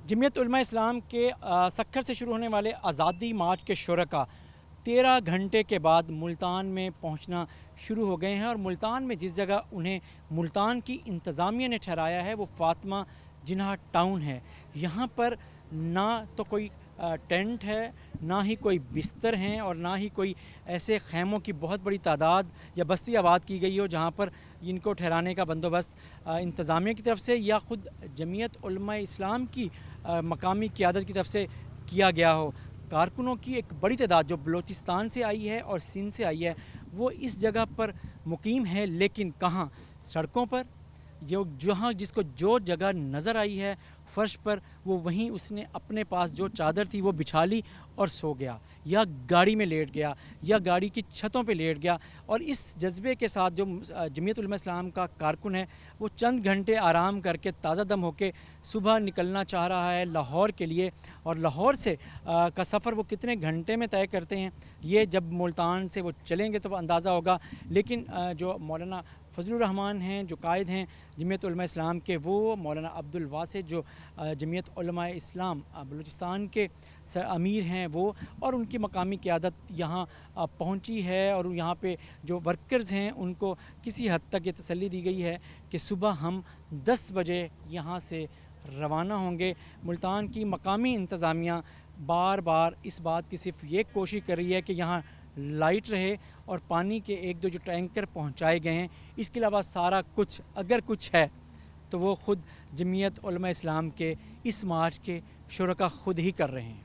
जमीयत उलमा इस्लाम के सक्खर से शुरू होने वाले आज़ादी मार्च के शुरका 13 घंटे के बाद मुल्तान में पहुंचना शुरू हो गए हैं। और मुल्तान में जिस जगह उन्हें मुल्तान की इंतज़ामिया ने ठहराया है वो फातिमा जिन्ना टाउन है। यहाँ पर ना तो कोई टेंट है, ना ही कोई बिस्तर हैं और ना ही कोई ऐसे खैमों की बहुत बड़ी तादाद या बस्ती आबाद की गई हो जहाँ पर इनको ठहराने का बंदोबस्त इंतज़ामिया की तरफ से या ख़ुद जमीयत उलमा इस्लाम की मकामी क़यादत की तरफ से किया गया हो। कारकुनों की एक बड़ी तादाद जो बलूचिस्तान से आई है और सिंध से आई है वो इस जगह पर मुकीम है, लेकिन कहाँ? सड़कों पर, जो जहाँ जिसको जो जगह नज़र आई है फ़र्श पर, वो वहीं उसने अपने पास जो चादर थी वो बिछा ली और सो गया, या गाड़ी में लेट गया, या गाड़ी की छतों पे लेट गया। और इस जज्बे के साथ जो जमीयत उलमा इस्लाम का कारकुन है वो चंद घंटे आराम करके ताज़ा दम होके सुबह निकलना चाह रहा है लाहौर के लिए। और लाहौर से का सफ़र वो कितने घंटे में तय करते हैं ये जब मुल्तान से वो चलेंगे तो अंदाज़ा होगा। लेकिन जो मौलाना फजलुर रहमान हैं, जो कायद हैं जमीयत उलमा इस्लाम के, वो मौलाना अब्दुल वासित जो जमीयत उलमा इस्लाम बलूचिस्तान के अमीर हैं वो, और उनकी मकामी क़यादत यहाँ पहुँची है। और यहाँ पे जो वर्कर्स हैं उनको किसी हद तक ये तसल्ली दी गई है कि सुबह हम 10 बजे यहाँ से रवाना होंगे। मुल्तान की मकामी इंतज़ामिया बार बार इस बात की सिर्फ ये कोशिश कर रही है कि यहाँ लाइट रहे और पानी के एक दो जो टैंकर पहुँचाए गए हैं, इसके अलावा सारा कुछ अगर कुछ है तो वो ख़ुद जमीयत उलमा इस्लाम के इस मार्च के शुरका ख़ुद ही कर रहे हैं।